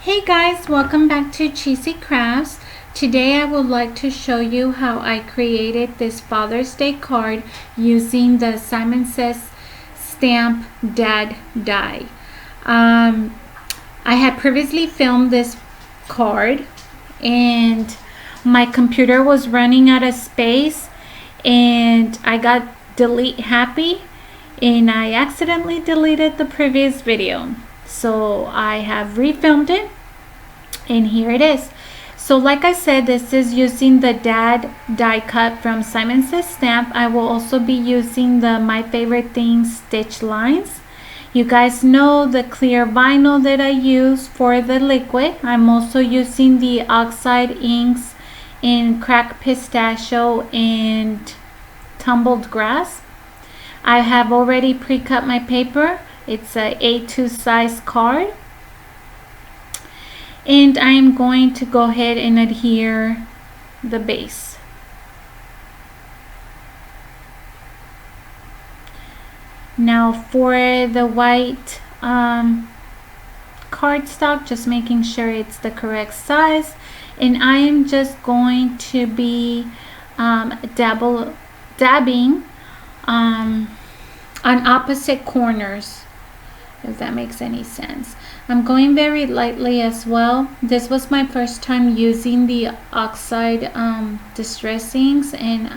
Hey guys, welcome back to Cheesy Crafts. Today I would like to show you how I created this Father's Day card using the Simon Says Stamp Dad Die. I had previously filmed this card and my computer was running out of space and I got delete happy and I accidentally deleted the previous video. So I have refilmed it and here it is. So like I said, this is using the Dad die cut from Simon Says Stamp. I will also be using the My Favorite Things stitch lines. You guys know the clear vinyl that I use for the liquid. I'm also using the oxide inks in Cracked Pistachio and Tumbled Grass. I have already pre-cut my paper. It's a A2 size card. And I am going to go ahead and adhere the base. Now for the white cardstock, just making sure it's the correct size. And I am just going to be dabbing on opposite corners, if that makes any sense. I'm going very lightly as well. This was my first time using the oxide distress inks and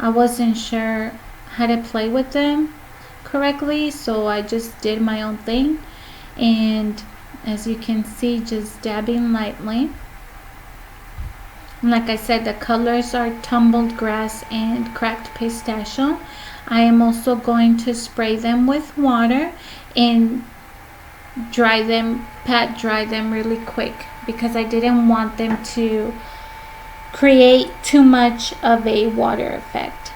I wasn't sure how to play with them correctly, so I just did my own thing, and as you can see, just dabbing lightly. And like I said, the colors are Tumbled Grass and Cracked Pistachio. I am also going to spray them with water and pat dry them really quick because I didn't want them to create too much of a water effect.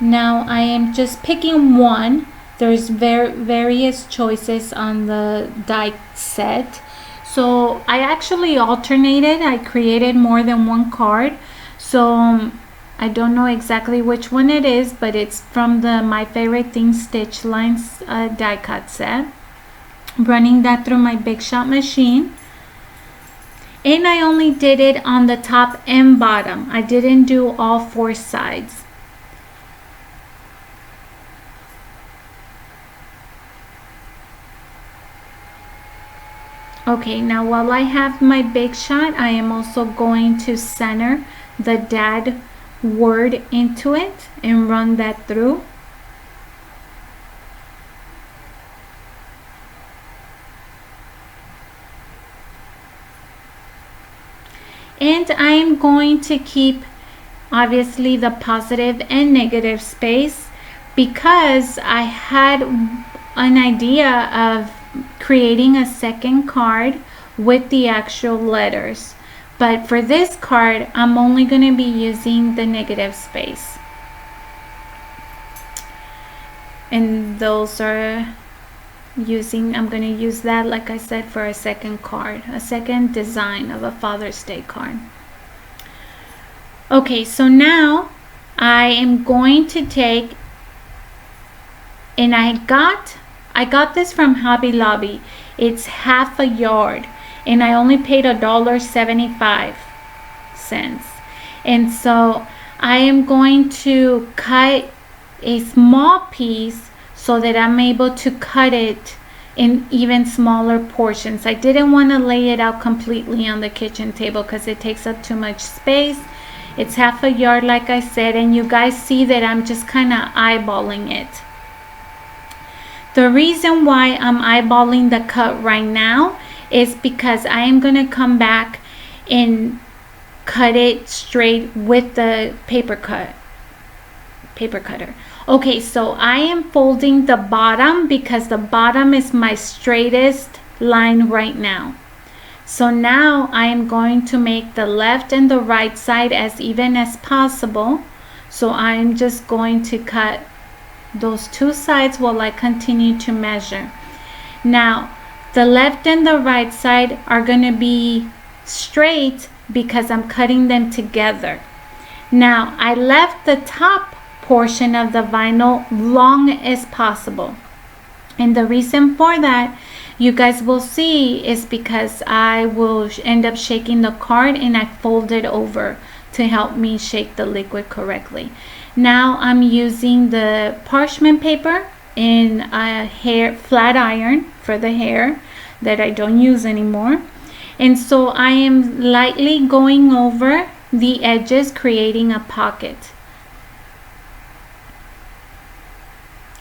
Now I am just picking one. There's various choices on the die set, so I actually alternated. I created more than one card, so I don't know exactly which one it is, but it's from the My Favorite Things stitch lines die cut set. I'm running that through my Big Shot machine, and I only did it on the top and bottom. I didn't do all four sides. Okay, now while I have my Big Shot, I am also going to center the Dad word into it and run that through. And I am going to keep obviously the positive and negative space because I had an idea of creating a second card with the actual letters. But for this card, I'm only going to be using the negative space. And those are I'm going to use that, like I said, for a second card, a second design of a Father's Day card. Okay, so now I am going to take, and I got this from Hobby Lobby. It's half a yard. And I only paid $1.75. And so I am going to cut a small piece so that I'm able to cut it in even smaller portions. I didn't want to lay it out completely on the kitchen table because it takes up too much space. It's half a yard, like I said, and you guys see that I'm just kind of eyeballing it. The reason why I'm eyeballing the cut right now is because I am going to come back and cut it straight with the paper cutter. Okay, so I am folding the bottom because the bottom is my straightest line right now. So now I am going to make the left and the right side as even as possible. So I'm just going to cut those two sides while I continue to measure. Now the left and the right side are going to be straight because I'm cutting them together. Now I left the top portion of the vinyl long as possible. And the reason for that, you guys will see, is because I will end up shaking the card and I fold it over to help me shake the liquid correctly. Now I'm using the parchment paper in a hair flat iron for the hair that I don't use anymore. And so I am lightly going over the edges, creating a pocket.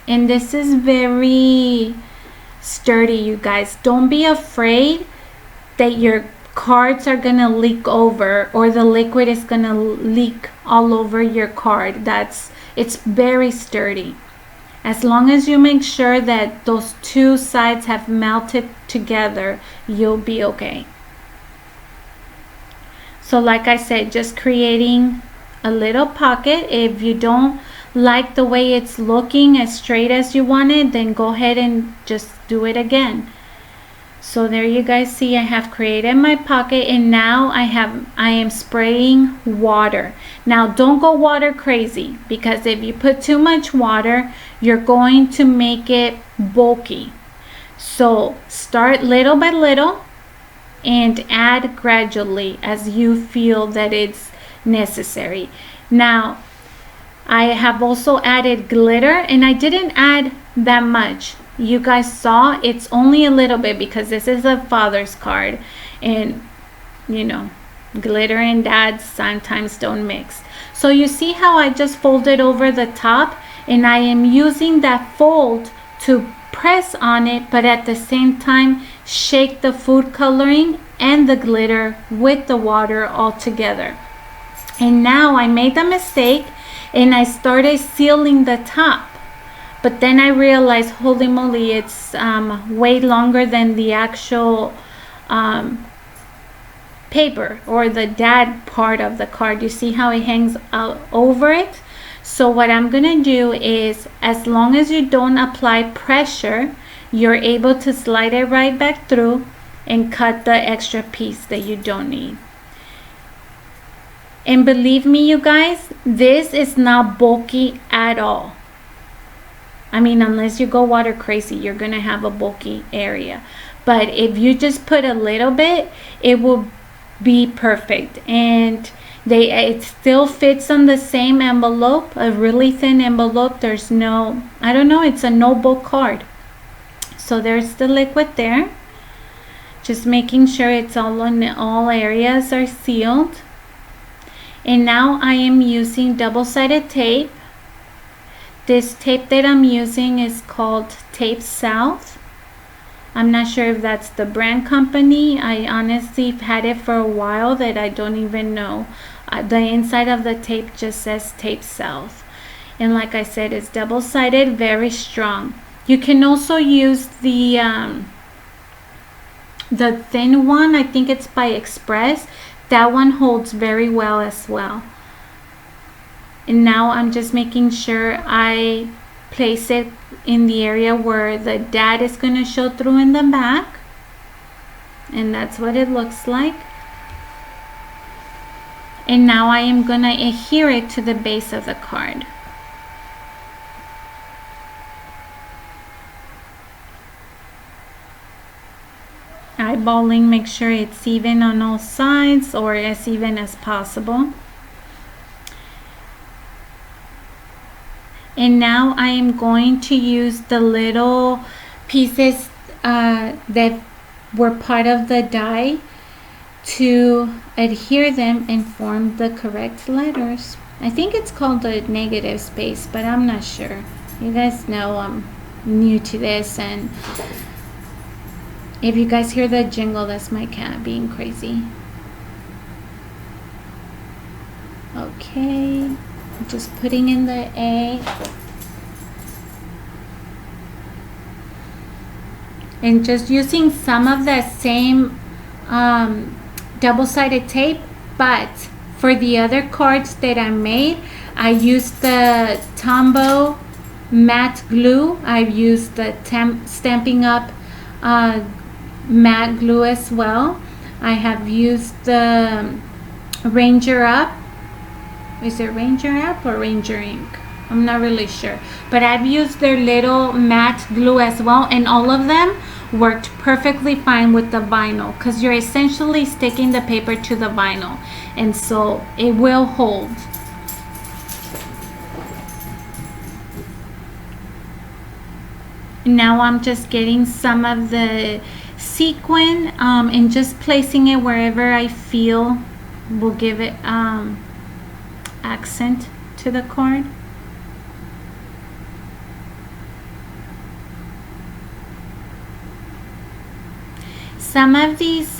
And this is very sturdy, you guys. Don't be afraid that your cards are gonna leak over or the liquid is gonna leak all over your card. It's very sturdy. As long as you make sure that those two sides have melted together, you'll be okay. So like I said, just creating a little pocket. If you don't like the way it's looking as straight as you want it, then go ahead and just do it again. So there you guys see, I have created my pocket, and now I am spraying water. Now don't go water crazy, because if you put too much water, you're going to make it bulky. So start little by little and add gradually as you feel that it's necessary. Now I have also added glitter, and I didn't add that much. You guys saw it's only a little bit because this is a father's card, and you know, glitter and dads sometimes don't mix. So you see how I just folded over the top, and I am using that fold to press on it, but at the same time shake the food coloring and the glitter with the water all together. And now I made the mistake and I started sealing the top, but then I realized, holy moly, it's way longer than the actual paper or the dad part of the card. You see how it hangs out over it? So what I'm gonna do is, as long as you don't apply pressure, you're able to slide it right back through and cut the extra piece that you don't need. And believe me, you guys, this is not bulky at all. I mean, unless you go water crazy, you're gonna have a bulky area. But if you just put a little bit, it will be perfect. And it still fits on the same envelope, a really thin envelope. There's no, I don't know, it's a no bulk card. So there's the liquid there. Just making sure it's all areas are sealed. And now I am using double-sided tape. This tape that I'm using is called Tape South. I'm not sure if that's the brand company. I honestly have had it for a while that I don't even know. The inside of the tape just says Tape South. And like I said, it's double-sided, very strong. You can also use the thin one. I think it's by Express. That one holds very well as well. And now I'm just making sure I place it in the area where the dad is going to show through in the back. And that's what it looks like. And now I am going to adhere it to the base of the card. Eyeballing, make sure it's even on all sides, or as even as possible. And now I am going to use the little pieces that were part of the die to adhere them and form the correct letters. I think it's called the negative space, but I'm not sure. You guys know I'm new to this, and if you guys hear the jingle, that's my cat being crazy. Okay, I'm just putting in the A. And just using some of that same double-sided tape, but for the other cards that I made, I used the Tombow matte glue. I've used the Stampin' Up matte glue as well. I have used the Ranger Up. Is it Ranger Up or Ranger Ink? I'm not really sure, but I've used their little matte glue as well, and all of them worked perfectly fine with the vinyl, because you're essentially sticking the paper to the vinyl, and so it will hold. Now I'm just getting some of the sequin and just placing it wherever I feel will give it accent to the card. Some of these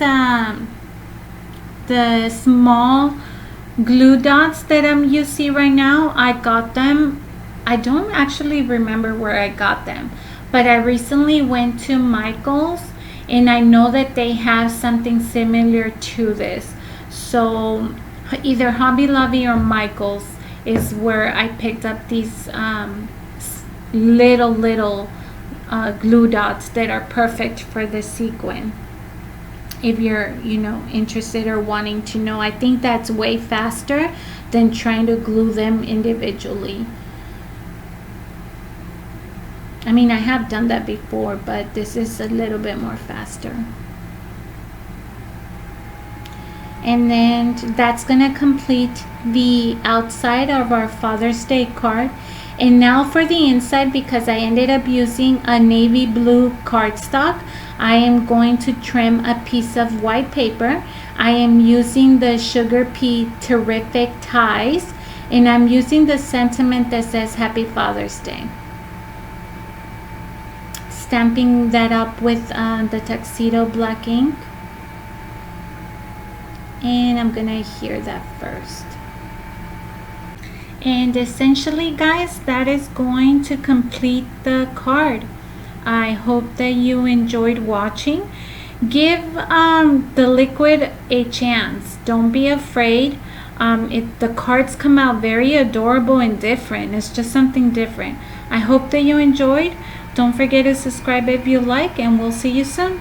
the small glue dots that I'm using right now, I got them, I don't actually remember where I got them, but I recently went to Michael's, and I know that they have something similar to this. So either Hobby Lobby or Michael's is where I picked up these little glue dots that are perfect for the sequin. If you're, you know, interested or wanting to know, I think that's way faster than trying to glue them individually. I mean, I have done that before, but this is a little bit more faster. And then that's gonna complete the outside of our Father's Day card. And now for the inside, because I ended up using a navy blue cardstock, I am going to trim a piece of white paper. I am using the Sugar Pea Terrific Ties, and I'm using the sentiment that says Happy Father's Day. Stamping that up with the Tuxedo black ink. And I'm gonna adhere that first. And essentially, guys, that is going to complete the card. I hope that you enjoyed watching. Give the liquid a chance. Don't be afraid. The cards come out very adorable and different. It's just something different. I hope that you enjoyed. Don't forget to subscribe if you like, and we'll see you soon.